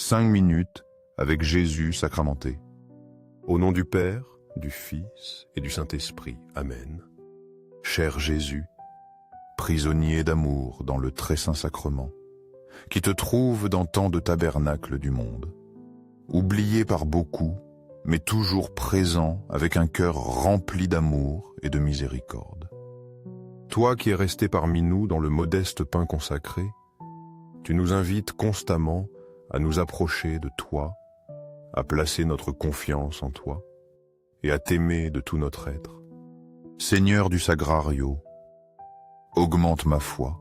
5 minutes avec Jésus sacramenté. Au nom du Père, du Fils et du Saint-Esprit. Amen. Cher Jésus, prisonnier d'amour dans le très saint sacrement, qui te trouve dans tant de tabernacles du monde, oublié par beaucoup, mais toujours présent avec un cœur rempli d'amour et de miséricorde. Toi qui es resté parmi nous dans le modeste pain consacré, tu nous invites constamment à nous approcher de toi, à placer notre confiance en toi et à t'aimer de tout notre être. Seigneur du Sagrario, augmente ma foi,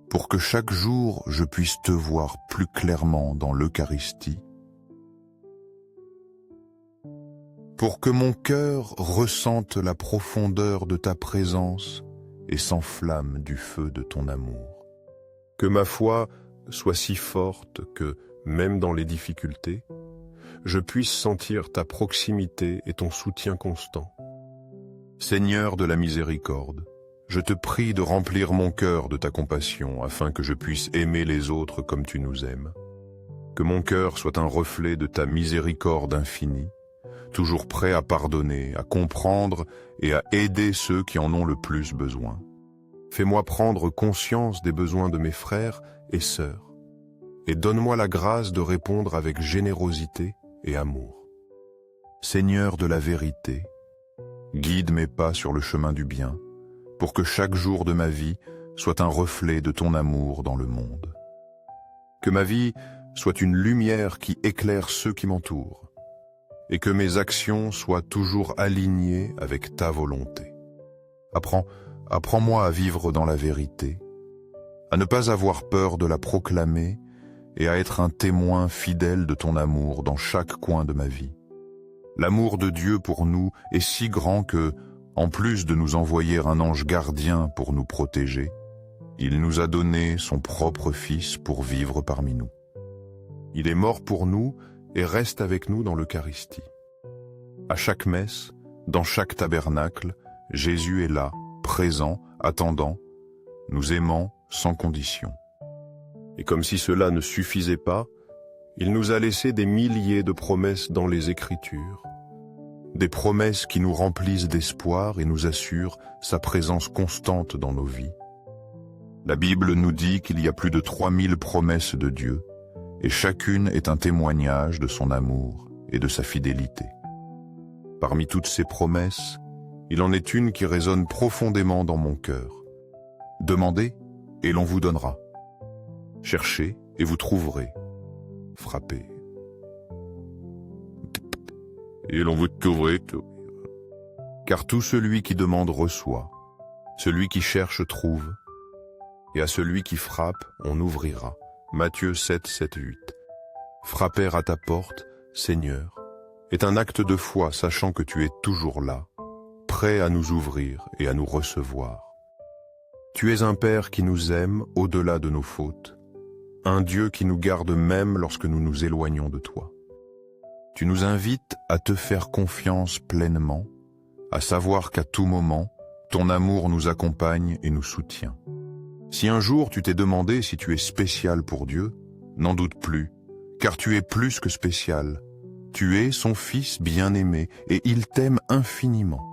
pour que chaque jour je puisse te voir plus clairement dans l'Eucharistie, pour que mon cœur ressente la profondeur de ta présence et s'enflamme du feu de ton amour. Que ma foi soit si forte que, même dans les difficultés, je puisse sentir ta proximité et ton soutien constant. Seigneur de la miséricorde, je te prie de remplir mon cœur de ta compassion afin que je puisse aimer les autres comme tu nous aimes. Que mon cœur soit un reflet de ta miséricorde infinie, toujours prêt à pardonner, à comprendre et à aider ceux qui en ont le plus besoin. Fais-moi prendre conscience des besoins de mes frères et sœurs, et donne-moi la grâce de répondre avec générosité et amour. Seigneur de la vérité, guide mes pas sur le chemin du bien, pour que chaque jour de ma vie soit un reflet de ton amour dans le monde. Que ma vie soit une lumière qui éclaire ceux qui m'entourent, et que mes actions soient toujours alignées avec ta volonté. Apprends-moi à vivre dans la vérité, à ne pas avoir peur de la proclamer et à être un témoin fidèle de ton amour dans chaque coin de ma vie. L'amour de Dieu pour nous est si grand que, en plus de nous envoyer un ange gardien pour nous protéger, il nous a donné son propre Fils pour vivre parmi nous. Il est mort pour nous et reste avec nous dans l'Eucharistie. À chaque messe, dans chaque tabernacle, Jésus est là, présent, attendant, nous aimant sans condition. Et comme si cela ne suffisait pas, il nous a laissé des milliers de promesses dans les Écritures, des promesses qui nous remplissent d'espoir et nous assurent sa présence constante dans nos vies. La Bible nous dit qu'il y a plus de 3000 promesses de Dieu, et chacune est un témoignage de son amour et de sa fidélité. Parmi toutes ces promesses, il en est une qui résonne profondément dans mon cœur. Demandez, et l'on vous donnera. Cherchez, et vous trouverez. Frappez, et l'on vous trouverez. Car tout celui qui demande reçoit, celui qui cherche trouve, et à celui qui frappe, on ouvrira. Matthieu 7, 7, 8. Frapper à ta porte, Seigneur, est un acte de foi sachant que tu es toujours là, prêt à nous ouvrir et à nous recevoir. Tu es un Père qui nous aime au-delà de nos fautes, un Dieu qui nous garde même lorsque nous nous éloignons de toi. Tu nous invites à te faire confiance pleinement, à savoir qu'à tout moment, ton amour nous accompagne et nous soutient. Si un jour tu t'es demandé si tu es spécial pour Dieu, n'en doute plus, car tu es plus que spécial. Tu es son Fils bien-aimé et il t'aime infiniment.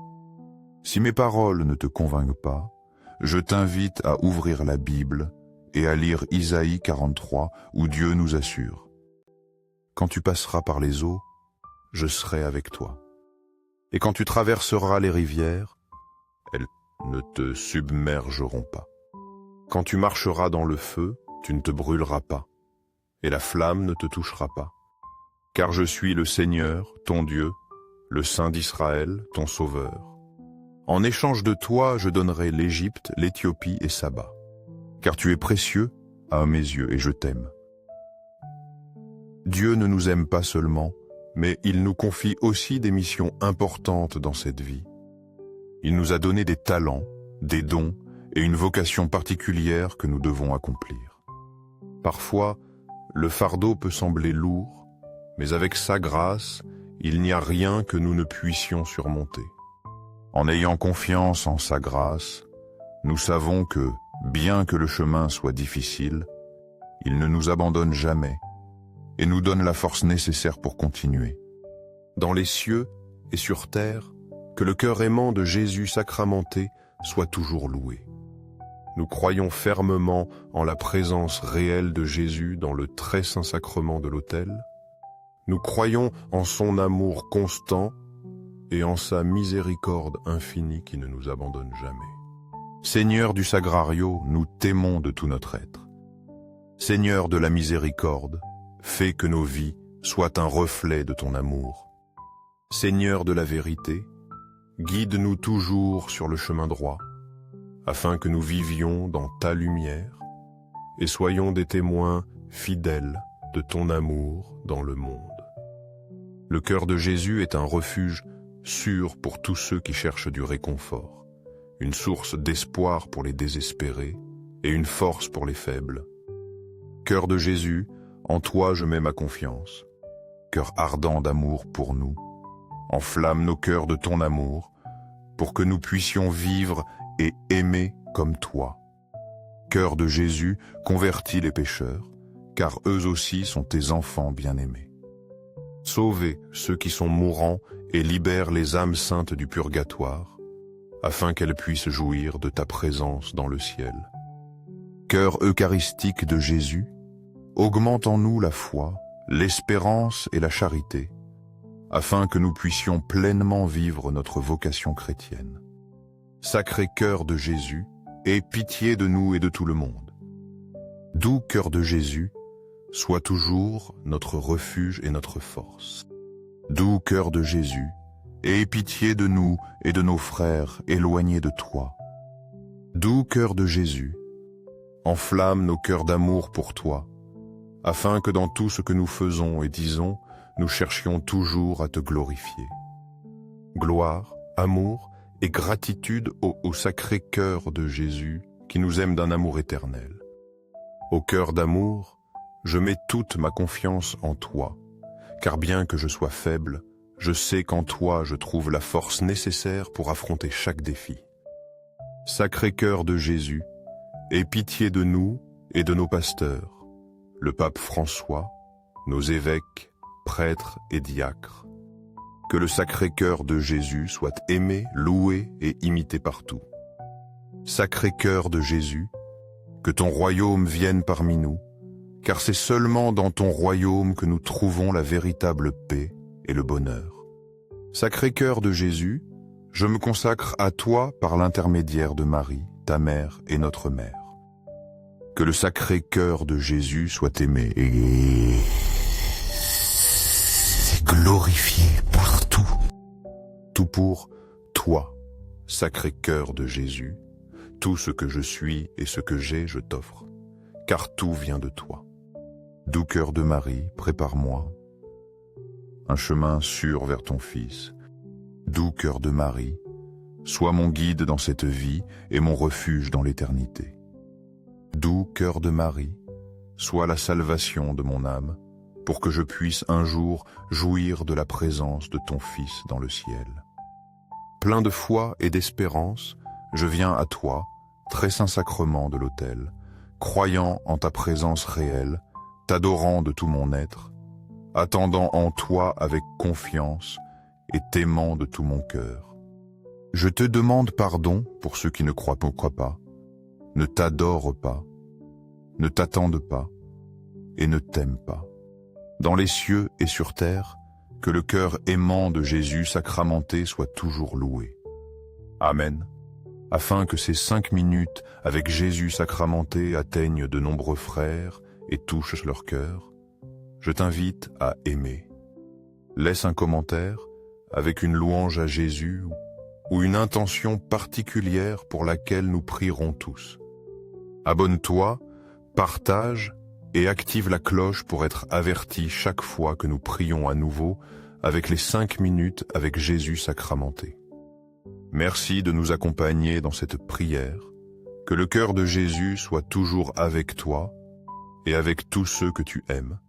Si mes paroles ne te convainquent pas, je t'invite à ouvrir la Bible et à lire Isaïe 43 où Dieu nous assure. Quand tu passeras par les eaux, je serai avec toi. Et quand tu traverseras les rivières, elles ne te submergeront pas. Quand tu marcheras dans le feu, tu ne te brûleras pas, et la flamme ne te touchera pas. Car je suis le Seigneur, ton Dieu, le Saint d'Israël, ton Sauveur. En échange de toi, je donnerai l'Égypte, l'Éthiopie et Saba. Car tu es précieux à mes yeux et je t'aime. Dieu ne nous aime pas seulement, mais il nous confie aussi des missions importantes dans cette vie. Il nous a donné des talents, des dons et une vocation particulière que nous devons accomplir. Parfois, le fardeau peut sembler lourd, mais avec sa grâce, il n'y a rien que nous ne puissions surmonter. En ayant confiance en sa grâce, nous savons que, bien que le chemin soit difficile, il ne nous abandonne jamais et nous donne la force nécessaire pour continuer. Dans les cieux et sur terre, que le cœur aimant de Jésus sacramenté soit toujours loué. Nous croyons fermement en la présence réelle de Jésus dans le très saint sacrement de l'autel. Nous croyons en son amour constant et en sa miséricorde infinie qui ne nous abandonne jamais. Seigneur du Sagrario, nous t'aimons de tout notre être. Seigneur de la miséricorde, fais que nos vies soient un reflet de ton amour. Seigneur de la vérité, guide-nous toujours sur le chemin droit, afin que nous vivions dans ta lumière et soyons des témoins fidèles de ton amour dans le monde. Le cœur de Jésus est un refuge sûr pour tous ceux qui cherchent du réconfort, une source d'espoir pour les désespérés et une force pour les faibles. Cœur de Jésus, en toi je mets ma confiance. Cœur ardent d'amour pour nous, enflamme nos cœurs de ton amour, pour que nous puissions vivre et aimer comme toi. Cœur de Jésus, convertis les pécheurs, car eux aussi sont tes enfants bien-aimés. Sauvez ceux qui sont mourants et libère les âmes saintes du purgatoire, afin qu'elles puissent jouir de ta présence dans le ciel. Cœur eucharistique de Jésus, augmente en nous la foi, l'espérance et la charité, afin que nous puissions pleinement vivre notre vocation chrétienne. Sacré cœur de Jésus, aie pitié de nous et de tout le monde. Doux cœur de Jésus, sois toujours notre refuge et notre force. Doux cœur de Jésus, aie pitié de nous et de nos frères éloignés de toi. Doux cœur de Jésus, enflamme nos cœurs d'amour pour toi, afin que dans tout ce que nous faisons et disons, nous cherchions toujours à te glorifier. Gloire, amour et gratitude au sacré cœur de Jésus qui nous aime d'un amour éternel. Au cœur d'amour, je mets toute ma confiance en toi, car bien que je sois faible, je sais qu'en toi je trouve la force nécessaire pour affronter chaque défi. Sacré cœur de Jésus, aie pitié de nous et de nos pasteurs, le pape François, nos évêques, prêtres et diacres. Que le sacré cœur de Jésus soit aimé, loué et imité partout. Sacré cœur de Jésus, que ton royaume vienne parmi nous, car c'est seulement dans ton royaume que nous trouvons la véritable paix et le bonheur. Sacré cœur de Jésus, je me consacre à toi par l'intermédiaire de Marie, ta mère et notre mère. Que le sacré cœur de Jésus soit aimé et glorifié partout. Tout pour toi, sacré cœur de Jésus, tout ce que je suis et ce que j'ai, je t'offre, car tout vient de toi. Doux cœur de Marie, prépare-moi un chemin sûr vers ton Fils. Doux cœur de Marie, sois mon guide dans cette vie et mon refuge dans l'éternité. Doux cœur de Marie, sois la salvation de mon âme, pour que je puisse un jour jouir de la présence de ton Fils dans le ciel. Plein de foi et d'espérance, je viens à toi, très saint sacrement de l'autel, croyant en ta présence réelle, t'adorant de tout mon être, attendant en toi avec confiance et t'aimant de tout mon cœur. Je te demande pardon pour ceux qui ne croient pas, ne t'adorent pas, ne t'attendent pas et ne t'aiment pas. Dans les cieux et sur terre, que le cœur aimant de Jésus sacramenté soit toujours loué. Amen. Afin que ces 5 minutes avec Jésus sacramenté atteignent de nombreux frères et touchent leur cœur, je t'invite à aimer. Laisse un commentaire avec une louange à Jésus ou une intention particulière pour laquelle nous prierons tous. Abonne-toi, partage et active la cloche pour être averti chaque fois que nous prions à nouveau avec les 5 minutes avec Jésus sacramenté. Merci de nous accompagner dans cette prière. Que le cœur de Jésus soit toujours avec toi et avec tous ceux que tu aimes.